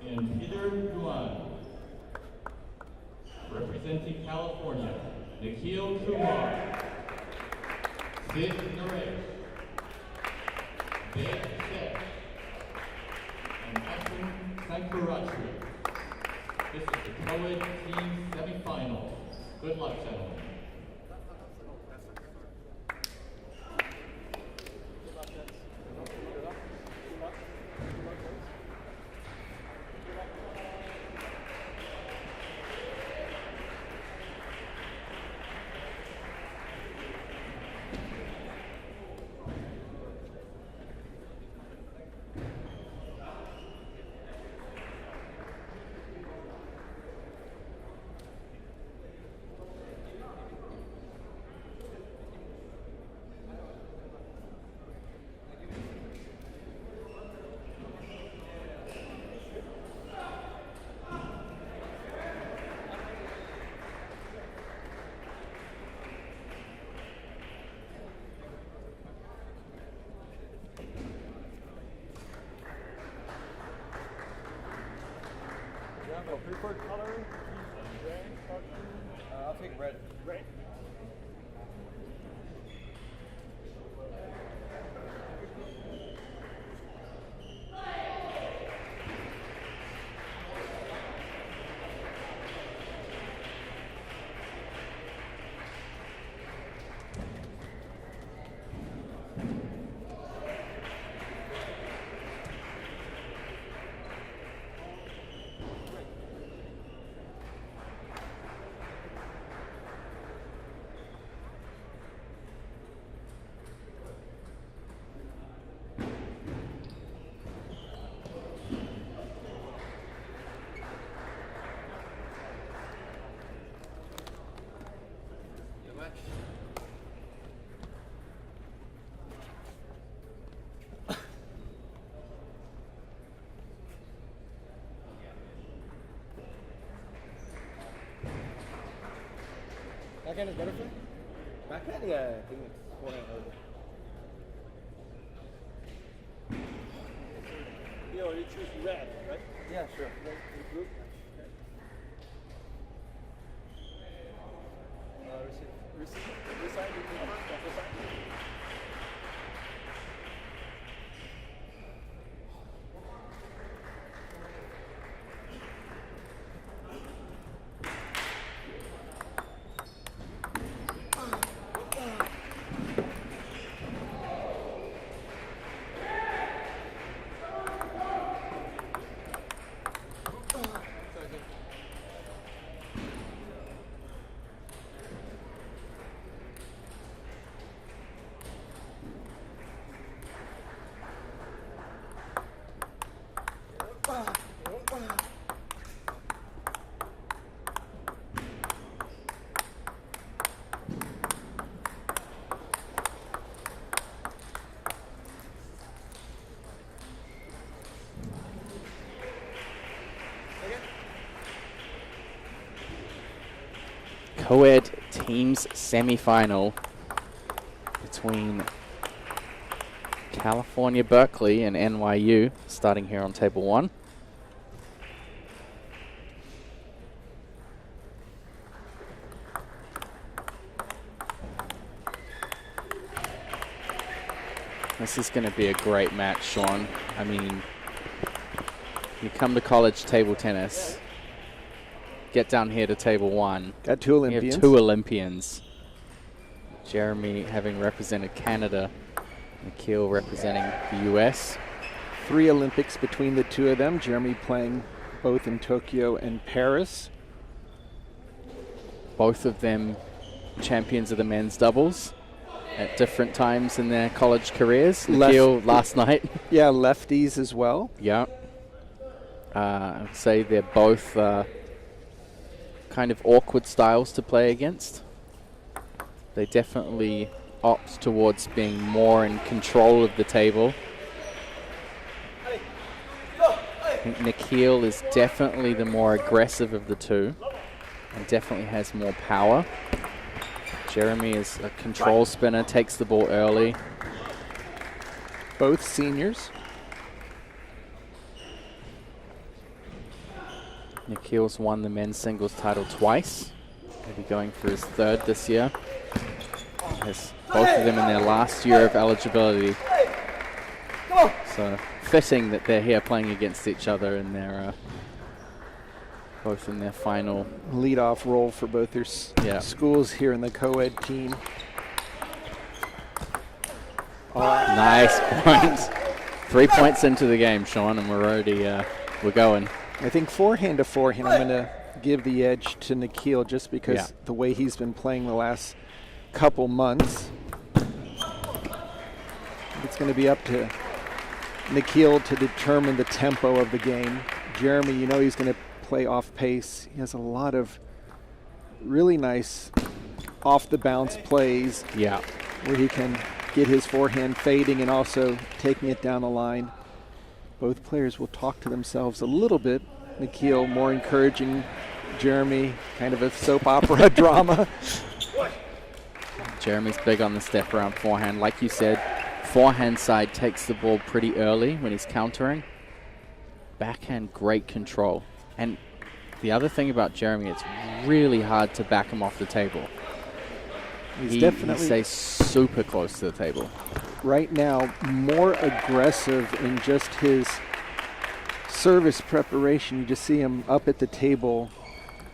and Peter Guan. Representing California, Nikhil Kumar, Sid Naresh, Dave Seth, and Ashwin Sankurachri. This is the Coed team semifinals. Good luck, gentlemen. Preferred color? I'll take red. Red. Backhand is better for you? Backhand? Yeah, I think it's forehand harder. You choose red, right? Yeah, sure. Red group. Receive. This side, you can first, this side. Coed teams semifinal between California, Berkeley and NYU, starting here on table 1. This is going to be a great match, Sean. I mean, you come to college table tennis, get down here to table 1. Got 2 Olympians. You have 2 Olympians. Jeremy having represented Canada, Nikhil representing the US. 3 Olympics between the 2 of them. Jeremy playing both in Tokyo and Paris. Both of them champions of the men's doubles at different times in their college careers. Nikhil last night. Yeah, lefties as well. Yeah. I would say they're both kind of awkward styles to play against. They definitely opt towards being more in control of the table. I think Nikhil is definitely the more aggressive of the two and definitely has more power. Jeremy is a control spinner, takes the ball early. Both seniors. Nikhil's won the men's singles title twice. He'll be going for his third this year. Has both of them in their last year of eligibility. So fitting that they're here playing against each other in their both in their final leadoff role for both their schools here in the co-ed team. Nice point. 3 points into the game, Sean, and we're already we're going. I think forehand to forehand, I'm going to give the edge to Nikhil just because the way he's been playing the last couple months. It's going to be up to Nikhil to determine the tempo of the game. Jeremy, you know he's going to play off pace. He has a lot of really nice off the bounce plays where he can get his forehand fading and also taking it down the line. Both players will talk to themselves a little bit. Nikhil more encouraging, Jeremy kind of a soap opera drama. Jeremy's big on the step around forehand. Like you said, forehand side takes the ball pretty early when he's countering. Backhand, great control. And the other thing about Jeremy, it's really hard to back him off the table. He stays super close to the table. Right now, more aggressive in just his service preparation. You just see him up at the table.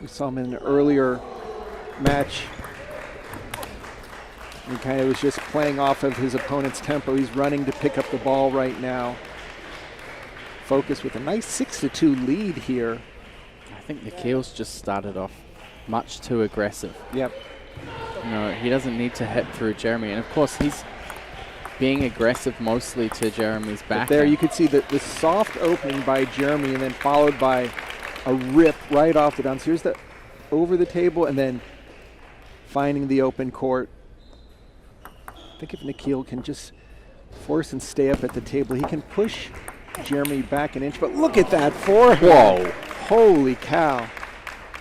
We saw him in an earlier match. He kind of was just playing off of his opponent's tempo. He's running to pick up the ball right now. Focus with a nice 6-2 lead here. I think Nikhil's just started off much too aggressive. Yep. You know, he doesn't need to hit through Jeremy. And of course, he's being aggressive mostly to Jeremy's back. There you could see the soft opening by Jeremy and then followed by a rip right off the bounce. Here's the over the table and then finding the open court. I think if Nikhil can just force and stay up at the table, he can push Jeremy back an inch. But look at that forehand. Whoa. Holy cow.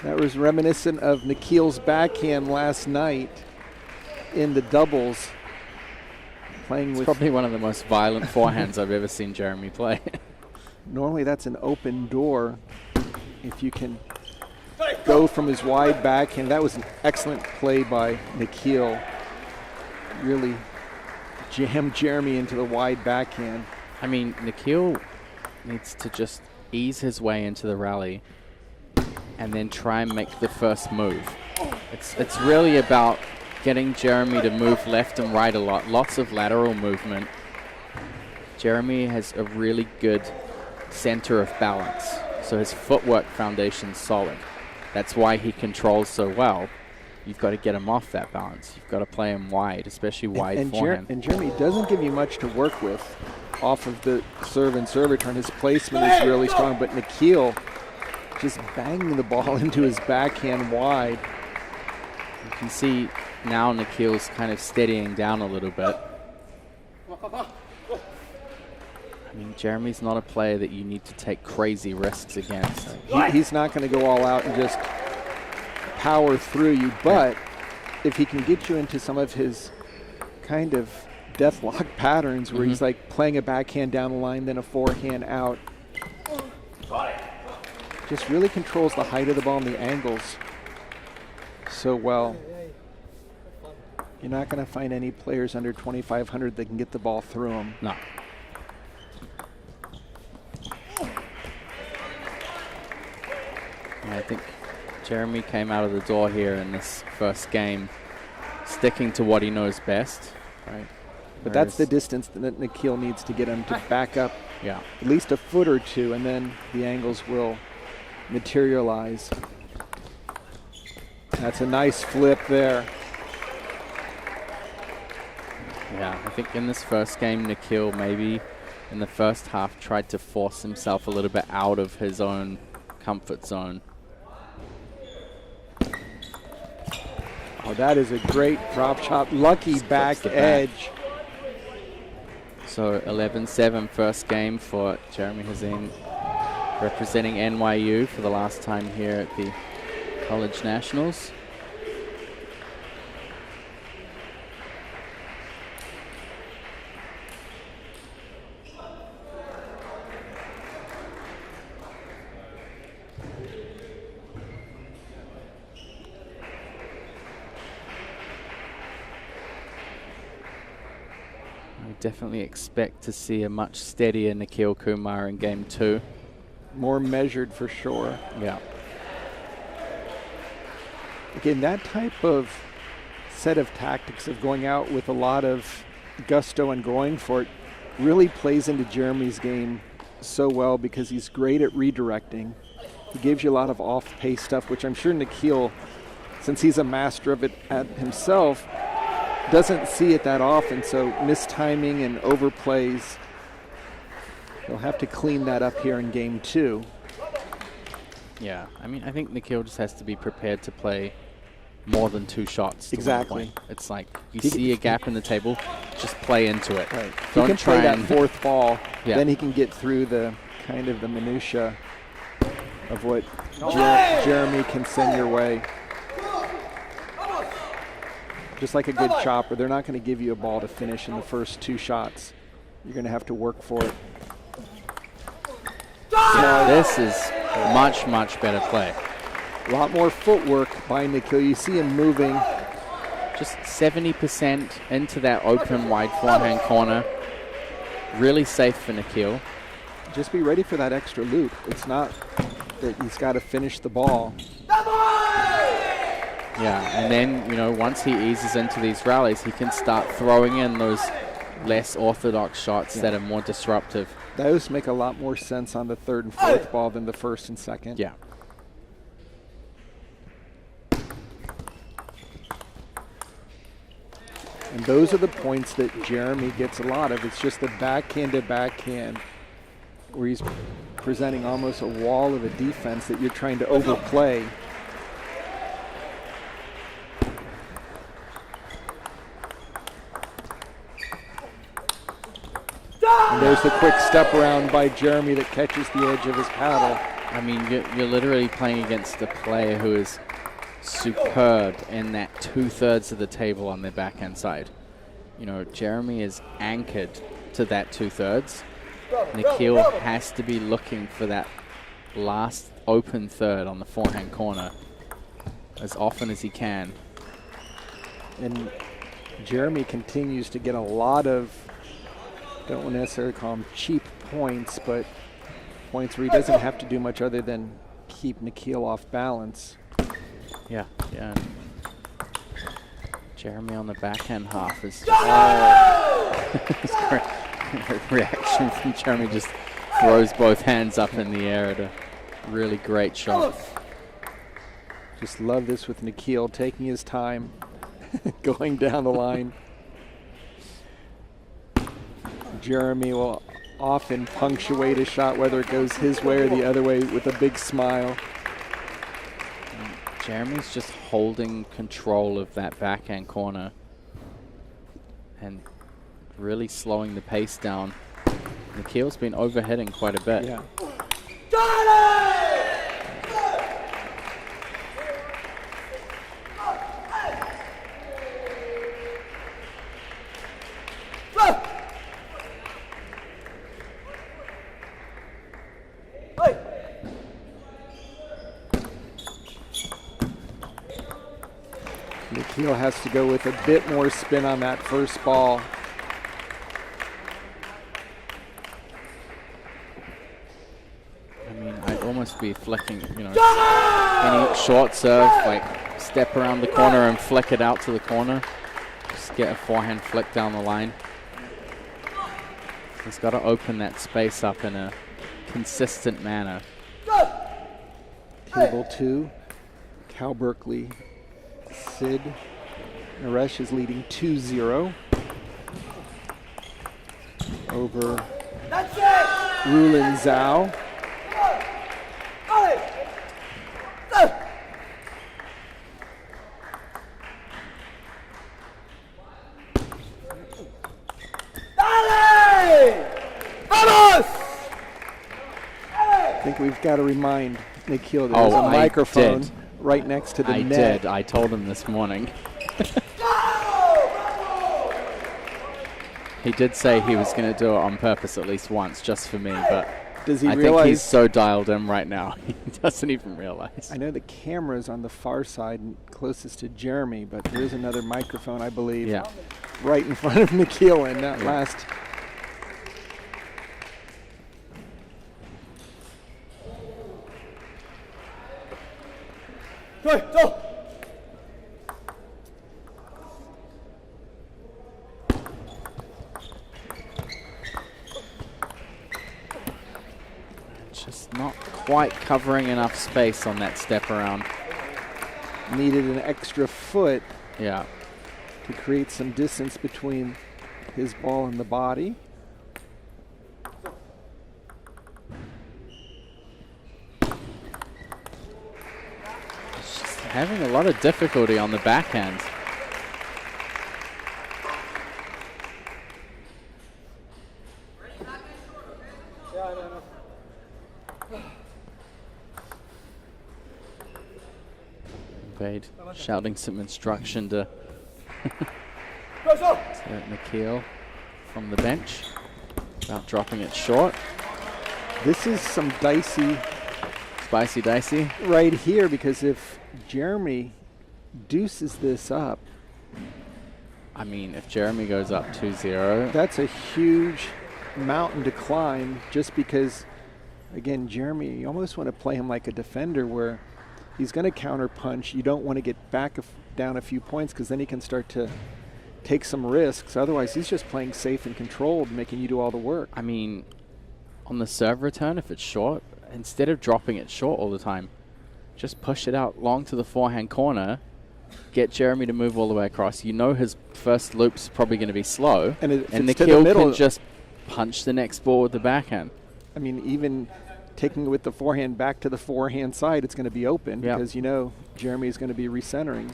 That was reminiscent of Nikhil's backhand last night in the doubles. Playing with probably one of the most violent forehands I've ever seen Jeremy play. Normally that's an open door. If you can go from his wide backhand. That was an excellent play by Nikhil. Really jammed Jeremy into the wide backhand. I mean, Nikhil needs to just ease his way into the rally and then try and make the first move. It's really about getting Jeremy to move left and right a lot. Lots of lateral movement. Jeremy has a really good center of balance. So his footwork foundation's solid. That's why he controls so well. You've got to get him off that balance. You've got to play him wide, especially wide forehand. And Jeremy doesn't give you much to work with off of the serve and serve return. His placement is really strong, but Nikhil just banging the ball into his backhand wide. You can see now Nikhil's kind of steadying down a little bit. I mean, Jeremy's not a player that you need to take crazy risks against. He's not going to go all out and just power through you, but if he can get you into some of his kind of deathlock patterns where he's like playing a backhand down the line, then a forehand out, just really controls the height of the ball and the angles so well. You're not going to find any players under 2,500 that can get the ball through them. No. Yeah, I think Jeremy came out of the door here in this first game sticking to what he knows best. Right. But that's the distance that Nikhil needs to get him to back up at least a foot or two, and then the angles will materialize. That's a nice flip there. Yeah, I think in this first game, Nikhil maybe in the first half tried to force himself a little bit out of his own comfort zone. Oh, that is a great drop shot. Lucky back edge. So 11-7 first game for Jeremy Hazin, representing NYU for the last time here at the College Nationals. definitely expect to see a much steadier Nikhil Kumar in game 2. More measured for sure. Yeah. Again, that type of set of tactics of going out with a lot of gusto and going for it really plays into Jeremy's game so well because he's great at redirecting. He gives you a lot of off-pace stuff, which I'm sure Nikhil, since he's a master of it himself, doesn't see it that often, so mistiming and overplays. He'll have to clean that up here in game 2. Yeah, I mean, I think Nikhil just has to be prepared to play more than 2 shots. Exactly. 1 point. It's like you see a gap in the table, just play into it. Right. If Don't he can try play that and 4th ball, Yeah. then he can get through the kind of the minutia of what Jeremy can send your way. Just like a good chopper, they're not going to give you a ball to finish in the first 2 shots. You're going to have to work for it. Yeah, this is much, much better play. A lot more footwork by Nikhil. You see him moving. Just 70% into that open wide forehand corner. Really safe for Nikhil. Just be ready for that extra loop. It's not that he's got to finish the ball. Yeah, and then, you know, once he eases into these rallies, he can start throwing in those less orthodox shots that are more disruptive. Those make a lot more sense on the 3rd and 4th ball than the 1st and 2nd. Yeah. And those are the points that Jeremy gets a lot of. It's just the backhand to backhand where he's presenting almost a wall of a defense that you're trying to overplay. And there's the quick step around by Jeremy that catches the edge of his paddle. I mean, you're literally playing against a player who is superb in that 2/3 of the table on their backhand side. You know, Jeremy is anchored to that 2/3. Nikhil has to be looking for that last open third on the forehand corner as often as he can. And Jeremy continues to get a lot of, don't want to necessarily call them cheap points, but points where he doesn't have to do much other than keep Nikhil off balance. Yeah. Jeremy on the backhand half is just reaction from Jeremy, just throws both hands up in the air at a really great shot. Just love this with Nikhil taking his time, going down the line. Jeremy will often punctuate a shot, whether it goes his way or the other way, with a big smile. Jeremy's just holding control of that backhand corner and really slowing the pace down. Nikhil's been overhitting quite a bit. Yeah. Nikhil has to go with a bit more spin on that first ball. I mean, I'd almost be flicking, you know, any short serve, like step around the corner and flick it out to the corner. Just get a forehand flick down the line. He's got to open that space up in a consistent manner. Table 2, Cal Berkeley. Sid Naresh is leading 2-0 over Rulin Zhao. I think we've got to remind Nikhil that there's a microphone right next to the net. I told him this morning. He did say he was going to do it on purpose at least once, just for me, but Does he I realize think he's so dialed in right now, he doesn't even realize. I know the camera's on the far side closest to Jeremy, but there is another microphone, I believe. Yeah. right in front of Nikhil in that last. Just not quite covering enough space on that step around. Needed an extra foot Yeah. to create some distance between his ball and the body. Just having a lot of difficulty on the backhand. Vade shouting some instruction to Nikhil from the bench about dropping it short. This is some Spicy dicey. right here, because if Jeremy deuces this up, I mean, if Jeremy goes up 2-0, that's a huge mountain to climb, just because, again, Jeremy, you almost want to play him like a defender where he's going to counter punch. You don't want to get back down a few points, because then he can start to take some risks. Otherwise, he's just playing safe and controlled, making you do all the work. I mean, on the serve return, if it's short, instead of dropping it short all the time, just push it out long to the forehand corner, get Jeremy to move all the way across. You know his first loop's probably going to be slow, And Nikhil can just punch the next ball with the backhand. I mean, even taking it with the forehand back to the forehand side, it's going to be open, because you know Jeremy is going to be recentering.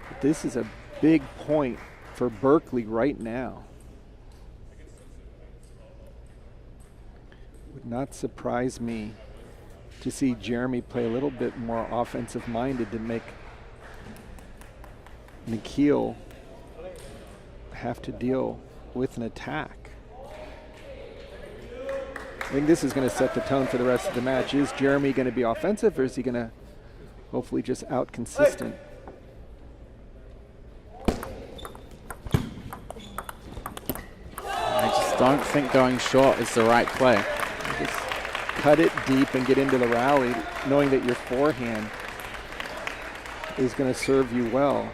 But this is a big point for Berkeley right now. Would not surprise me to see Jeremy play a little bit more offensive minded to make Nikhil have to deal with an attack. I think this is going to set the tone for the rest of the match. Is Jeremy going to be offensive, or is he going to hopefully just out consistent? I just don't think going short is the right play. Just cut it deep and get into the rally, knowing that your forehand is going to serve you well.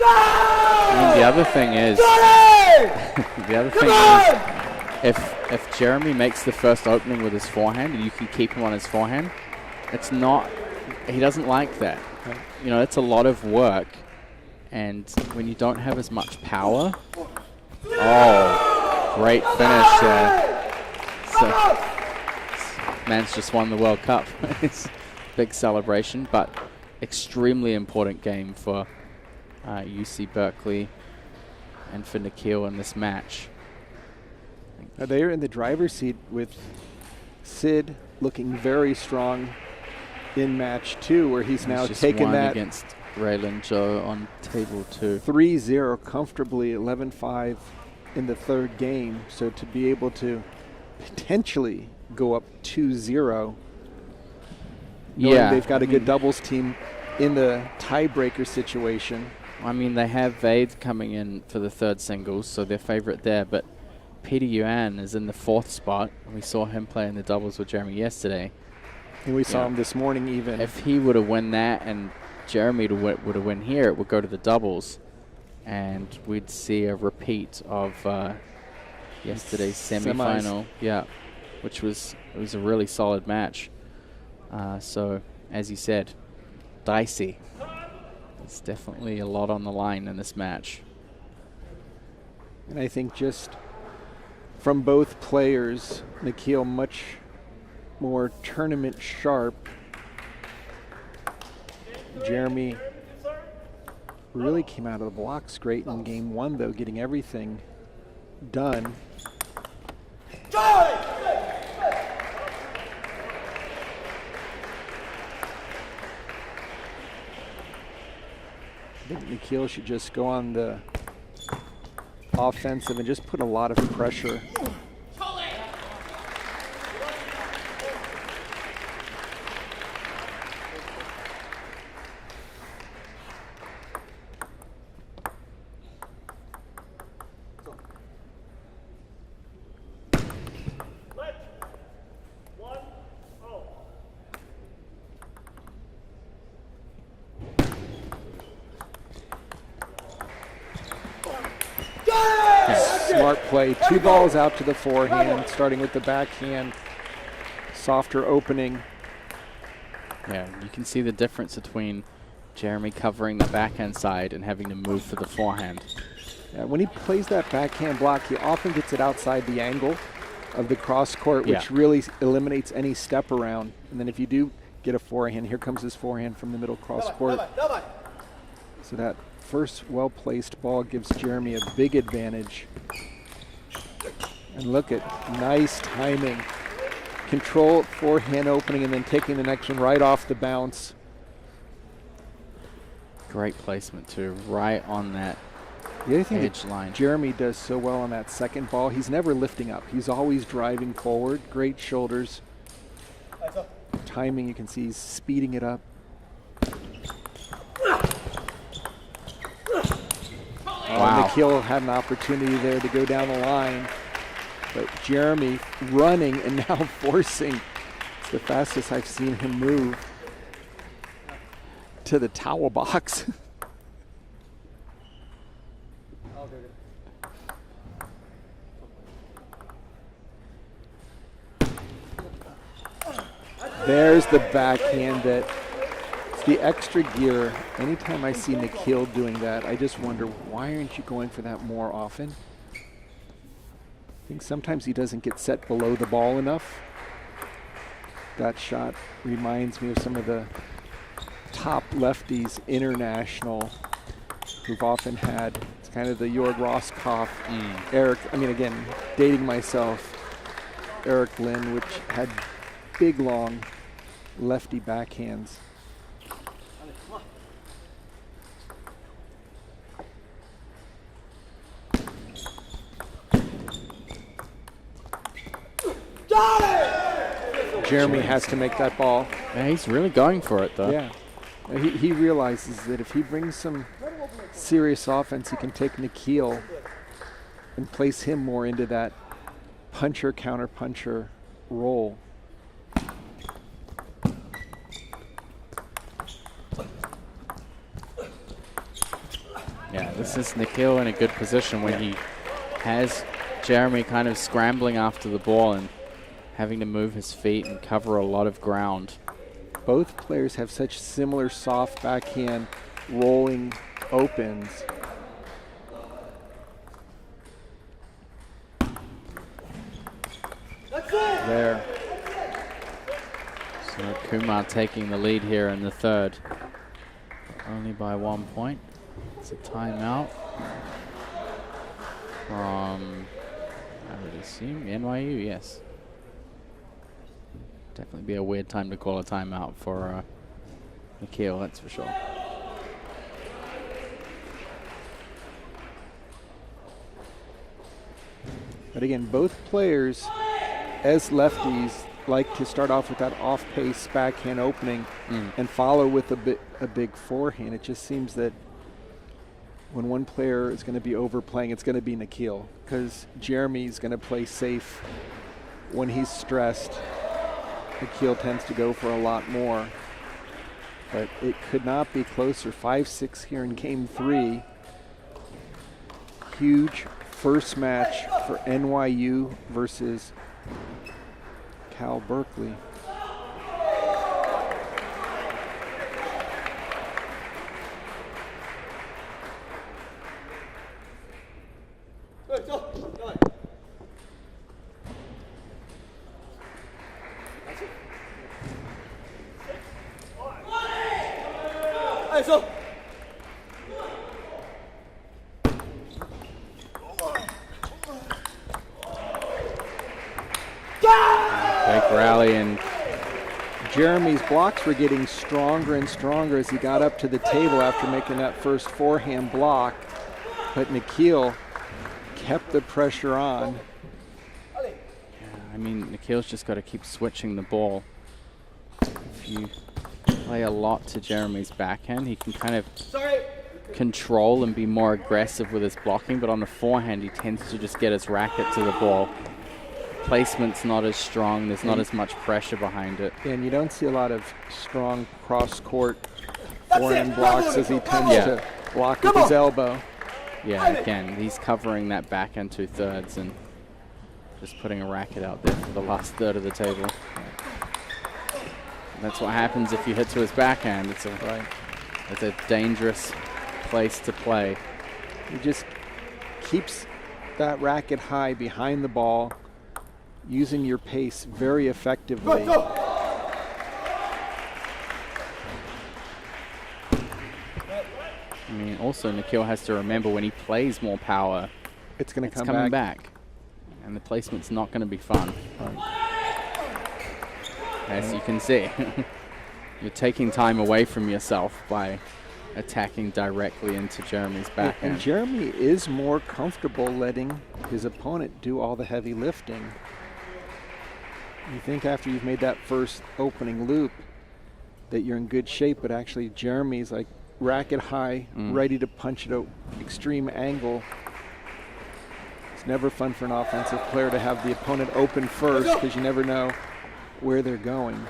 I mean, the other thing is, if Jeremy makes the first opening with his forehand and you can keep him on his forehand, it's not, he doesn't like that. You know, it's a lot of work, and when you don't have as much power, great finish there. So, man's just won the World Cup. It's a big celebration, but extremely important game for UC Berkeley and for Nikhil in this match. They're in the driver's seat with Sid looking very strong in match 2, where he's now just taken won that against Raylan Joe on table 2. 3-0 comfortably, 11-5 in the third game. So to be able to potentially go up 2-0, knowing they've got a good doubles team in the tiebreaker situation. I mean, they have Vade coming in for the third singles, so they're favorite there, but Peter Yuan is in the 4th spot. We saw him play in the doubles with Jeremy yesterday. And we saw him this morning even. If he would have won that and Jeremy would have won here, it would go to the doubles, and we'd see a repeat of yesterday's semifinal. Yeah, which was a really solid match. So, as you said, dicey. There's definitely a lot on the line in this match. And I think just from both players, Nikhil much more tournament sharp. Jeremy really came out of the blocks great in game 1, though, getting everything done. I think Nikhil should just go on the offensive and just put a lot of pressure. play. 2 balls out to the forehand, starting with the backhand. Softer opening. Yeah, you can see the difference between Jeremy covering the backhand side and having to move for the forehand. Yeah, when he plays that backhand block, he often gets it outside the angle of the cross court, which really eliminates any step around. And then if you do get a forehand, here comes his forehand from the middle cross court. So that first well-placed ball gives Jeremy a big advantage. And look at nice timing. Control forehand opening and then taking the next one right off the bounce. Great placement too, right on that The other thing edge that line. Jeremy does so well on that second ball, he's never lifting up. He's always driving forward. Great shoulders. Timing, you can see he's speeding it up. Wow. Nikhil had an opportunity there to go down the line, but Jeremy running and now forcing. It's the fastest I've seen him move to the towel box. There's the backhand that it's the extra gear. Anytime I see Nikhil doing that, I just wonder, why aren't you going for that more often? I think sometimes he doesn't get set below the ball enough. That shot reminds me of some of the top lefties international who've often had, it's kind of the Jorg Roskopf, Eric, I mean, again, dating myself, Eric Lynn, which had big, long lefty backhands. Jeremy has to make that ball. Yeah, he's really going for it though. Yeah. He realizes that if he brings some serious offense, he can take Nikhil and place him more into that puncher, counter puncher role. Yeah, this is Nikhil in a good position when he has Jeremy kind of scrambling after the ball and having to move his feet and cover a lot of ground. Both players have such similar soft backhand rolling opens. There. So Kumar taking the lead here in the third. Only by 1 point. It's a timeout from, I would assume, NYU, yes. Definitely be a weird time to call a timeout for Nikhil, that's for sure. But again, both players, as lefties, like to start off with that off-pace backhand opening and follow with a big forehand. It just seems that when one player is going to be overplaying, it's going to be Nikhil, because Jeremy's going to play safe when he's stressed. Nikhil tends to go for a lot more. But it could not be closer. 5-6 here in game 3. Huge first match for NYU versus Cal Berkeley. Big rally, and Jeremy's blocks were getting stronger and stronger as he got up to the table after making that first forehand block. But Nikhil kept the pressure on. yeah, I mean, Nikhil's just got to keep switching the ball. If you play a lot to Jeremy's backhand, he can kind of control and be more aggressive with his blocking, but on the forehand, he tends to just get his racket to the ball. Placement's not as strong, there's not as much pressure behind it. And you don't see a lot of strong cross-court forehand blocks as he tends to block with his elbow. Yeah, again, he's covering that backhand 2/3 and just putting a racket out there for the last third of the table. That's what happens if you hit to his backhand. It's a dangerous place to play. He just keeps that racket high behind the ball, using your pace very effectively. I mean, also Nikhil has to remember when he plays more power, it's going to come coming back. And the placement's not going to be fun. As you can see, you're taking time away from yourself by attacking directly into Jeremy's backhand. And Jeremy is more comfortable letting his opponent do all the heavy lifting. You think after you've made that first opening loop that you're in good shape, but actually Jeremy's like racket high, ready to punch at an extreme angle. It's never fun for an offensive player to have the opponent open first because you never know where they're going.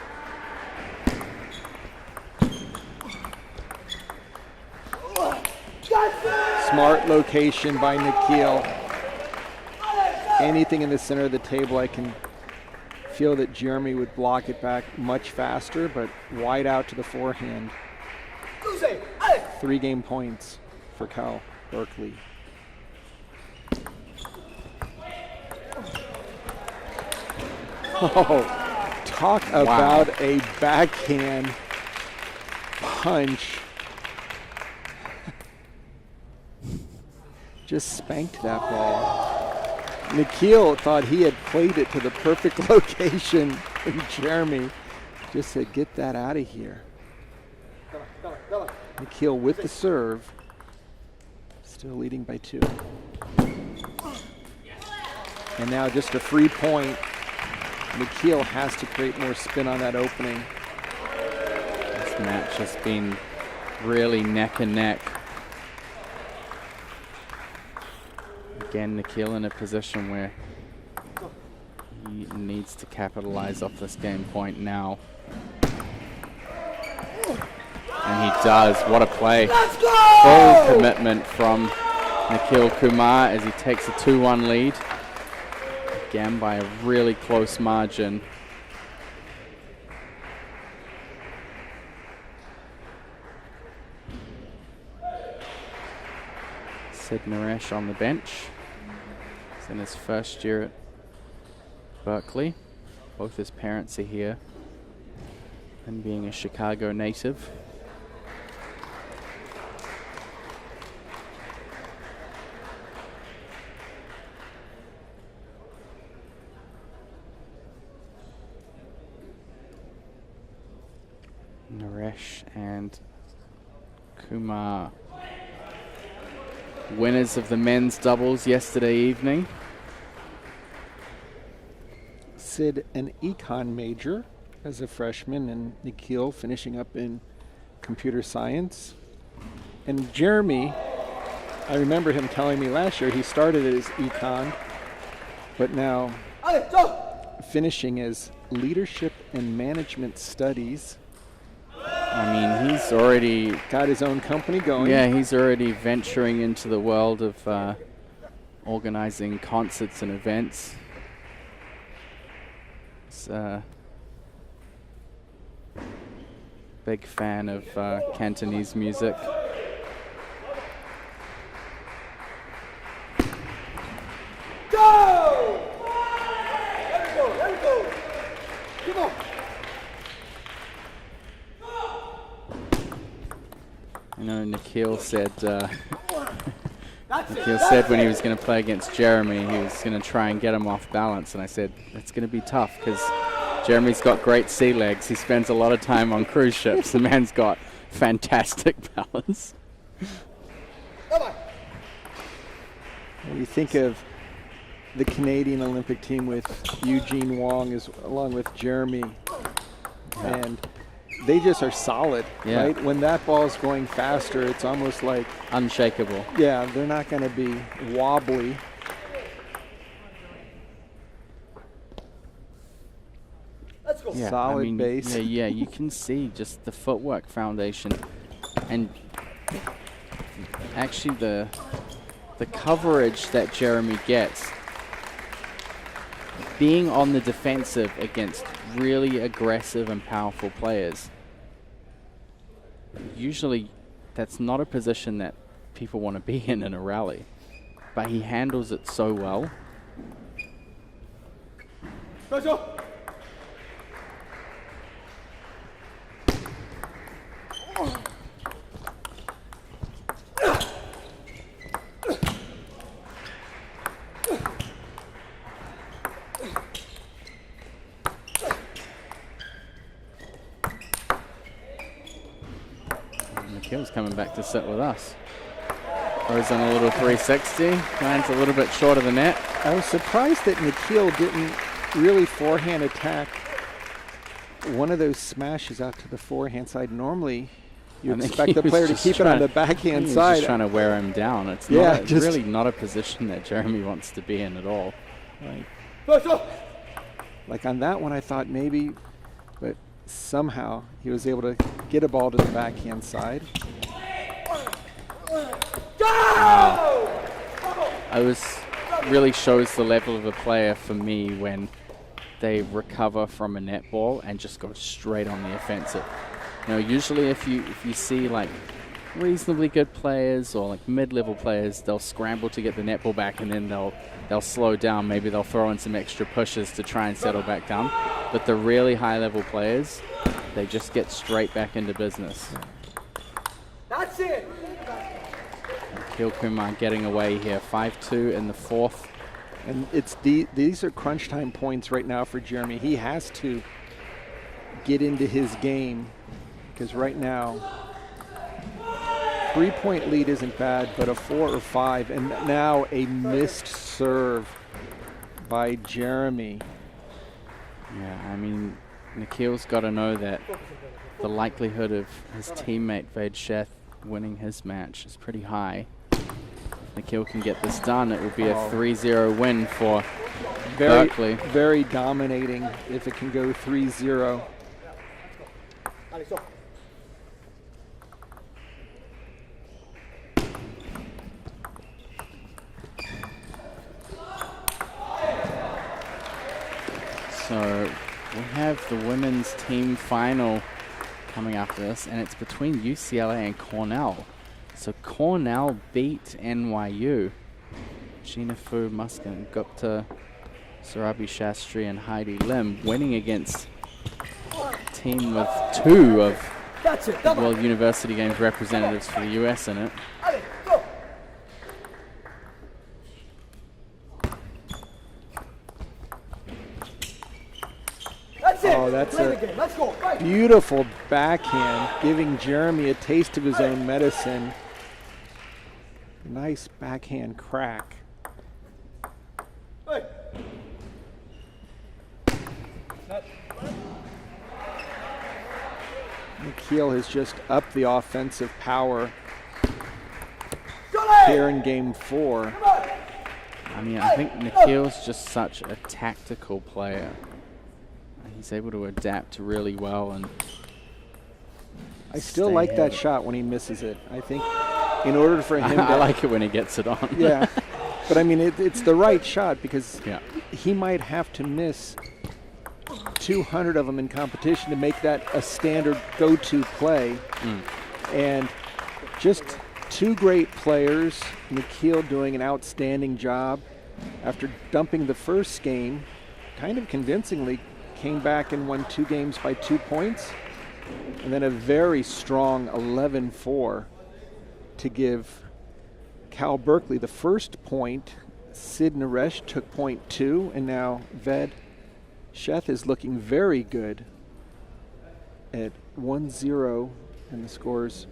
Smart location by Nikhil. Anything in the center of the table, I can feel that Jeremy would block it back much faster, but wide out to the forehand. 3 game points for Cal Berkeley. Oh, talk about a backhand punch. Just spanked that ball. Nikhil thought he had played it to the perfect location, and Jeremy just said, get that out of here. Nikhil with the serve, still leading by 2. And now just a free point. Nikhil has to create more spin on that opening. This match has been really neck and neck. Again, Nikhil in a position where he needs to capitalize off this game point now. And he does. What a play. Full commitment from Nikhil Kumar as he takes a 2-1 lead. Again, by a really close margin. Sid Naresh on the bench. He's in his first year at Berkeley. Both his parents are here. And being a Chicago native. Naresh and Kumar, winners of the men's doubles yesterday evening. Sid, an econ major as a freshman, and Nikhil finishing up in computer science. And Jeremy, I remember him telling me last year he started as econ, but now finishing as leadership and management studies. I mean, he's already got his own company going. Yeah, he's already venturing into the world of organizing concerts and events. He's a big fan of Cantonese music. Go! There we go, there we go. Come on. I know Nikhil said Nikhil said when he was going to play against Jeremy, he was going to try and get him off balance, and I said it's going to be tough because Jeremy's got great sea legs. He spends a lot of time on cruise ships. The man's got fantastic balance. You think of the Canadian Olympic team with Eugene Wong along with Jeremy, and they just are solid, right? When that ball's going faster, it's almost like unshakable. Yeah, they're not going to be wobbly. Let's go. Yeah, Solid I mean, base. Yeah, you can see just the footwork foundation, and actually the the coverage that Jeremy gets, being on the defensive against really aggressive and powerful players, usually that's not a position that people want to be in a rally. But he handles it so well. Nikhil's coming back to sit with us. Throws in a little 360, lands a little bit short of the net. I was surprised that Nikhil didn't really forehand attack one of those smashes out to the forehand side. Normally, you expect the player to keep it on the backhand side. Just trying to wear him down. It's really not a position that Jeremy wants to be in at all. Right. Like on that one, I thought maybe, but somehow he was able to get a ball to the backhand side. Really shows the level of a player for me when they recover from a netball and just go straight on the offensive. You know, usually if you see like reasonably good players or like mid-level players, they'll scramble to get the netball back and then they'll slow down. Maybe they'll throw in some extra pushes to try and settle back down. But the really high-level players, they just get straight back into business. That's it. Nikhil Kumar getting away here, 5-2 in the fourth. And these are crunch time points right now for Jeremy. He has to get into his game because right now, 3-point lead isn't bad, but a 4 or 5, and now a missed serve by Jeremy. Yeah, I mean, Nikhil's got to know that the likelihood of his teammate Ved Sheth winning his match is pretty high. Nikhil can get this done, it will be a 3-0 win for Berkeley. Very dominating if it can go 3-0. So we have the women's team final coming after this, and it's between UCLA and Cornell. So Cornell beat NYU. Gina Fu, Muskin, Gupta, Sarabi Shastri, and Heidi Lim winning against a team with 2 of the World University Games representatives for the US in it. Oh, that's a beautiful backhand, giving Jeremy a taste of his own medicine. Nice backhand crack. Nikhil has just upped the offensive power here in game 4. I mean, I think Nikhil's just such a tactical player. He's able to adapt really well, and I still like that shot when he misses it. I think in order for him I like it when he gets it on. Yeah, but I mean it's the right shot because he might have to miss 200 of them in competition to make that a standard go-to play. And just 2 great players. Nikhil doing an outstanding job after dumping the first game kind of convincingly. Came back and won 2 games by 2 points, and then a very strong 11-4 to give Cal Berkeley the first point. Sid Naresh took point 2, and now Ved Sheth is looking very good at 1-0, and the score's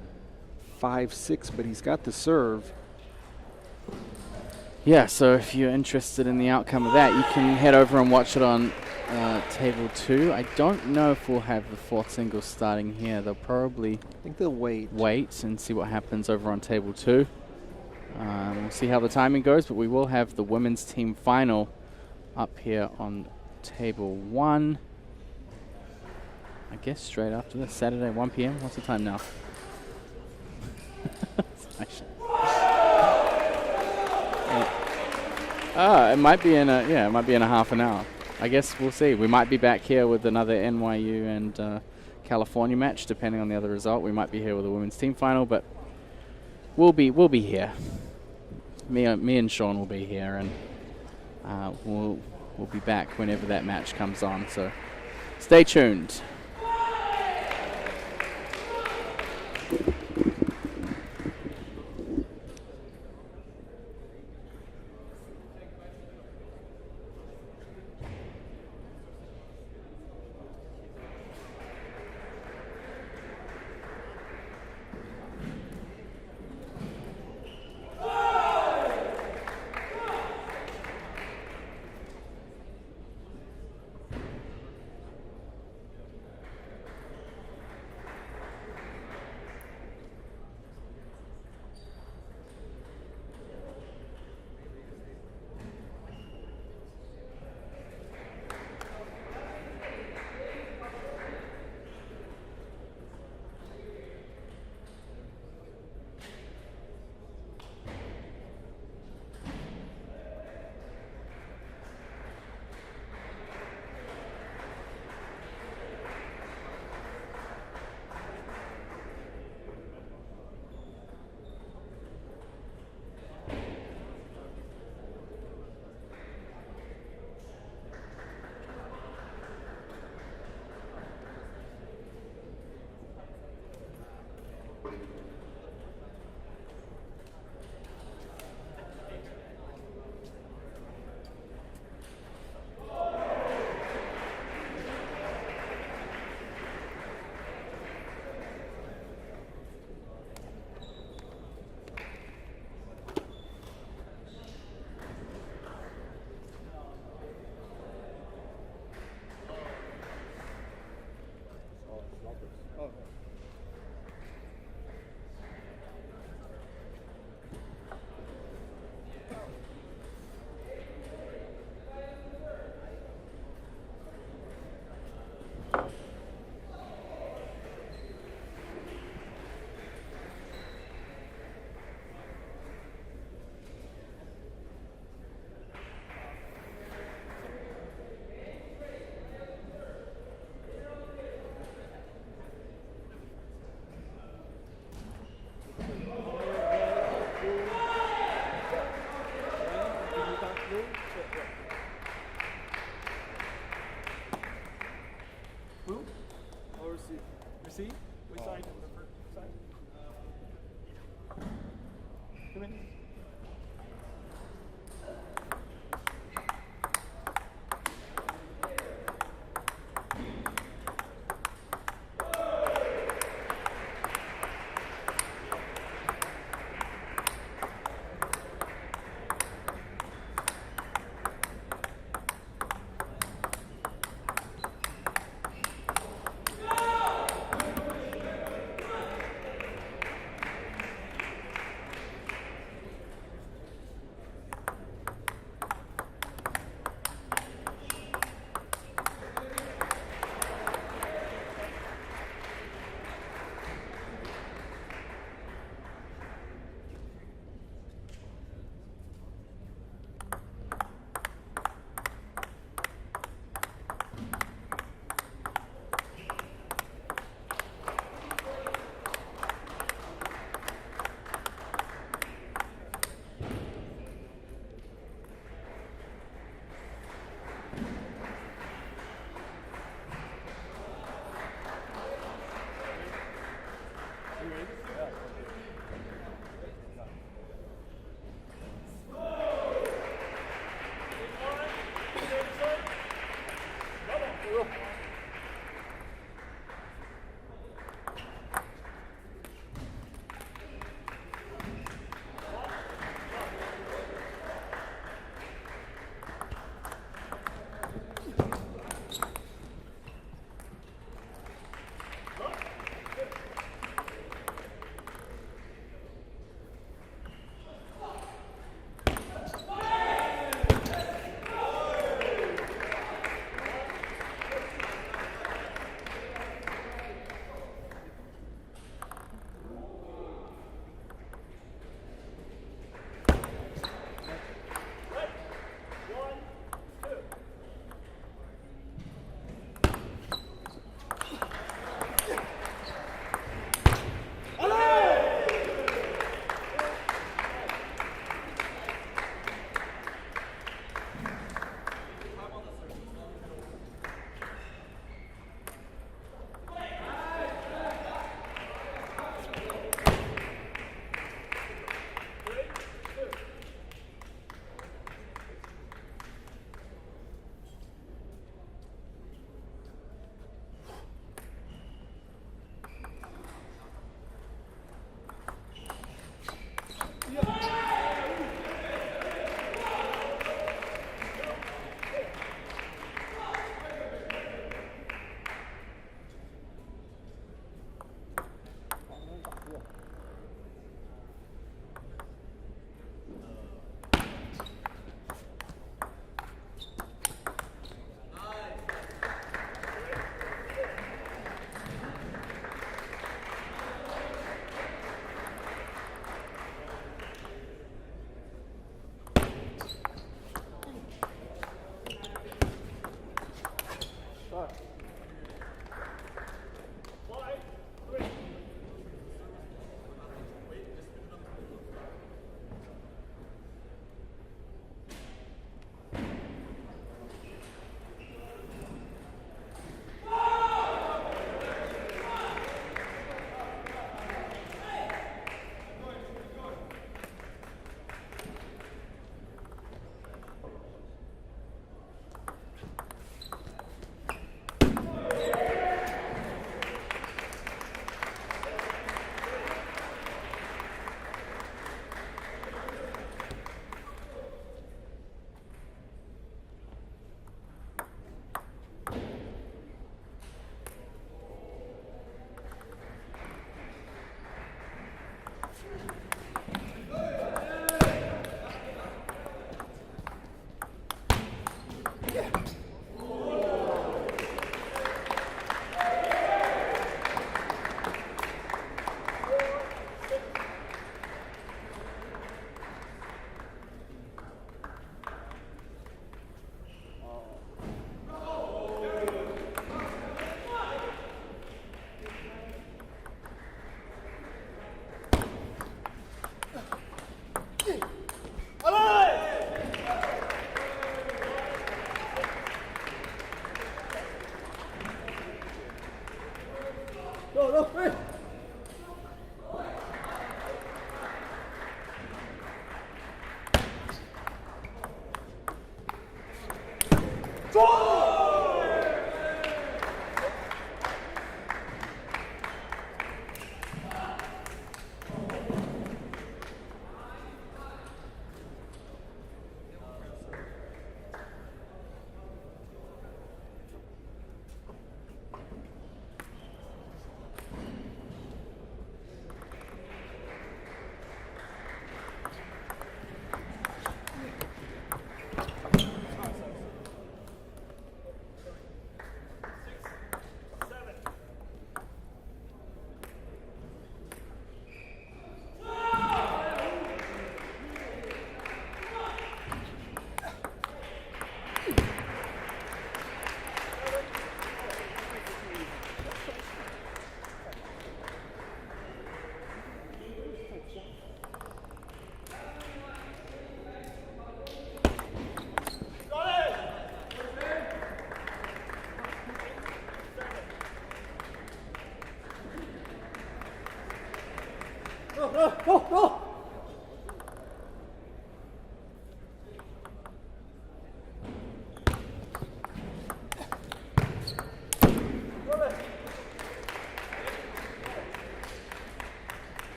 5-6, but he's got the serve. Yeah, so if you're interested in the outcome of that, you can head over and watch it on table 2. I don't know if we'll have the 4th single starting here. They'll probably wait and see what happens over on table 2. We'll see how the timing goes, but we will have the women's team final up here on table 1. I guess straight after this, Saturday, 1 p.m. What's the time now? It might be in a half an hour. I guess we'll see. We might be back here with another NYU and California match, depending on the other result. We might be here with a women's team final, but we'll be here. Me and Sean will be here, and we'll be back whenever that match comes on. So stay tuned. See? We signed it the first side. Come in. go, hey! Go!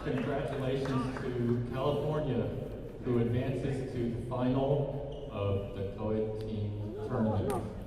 Congratulations to California, who advances to the final of the Coed team tournament.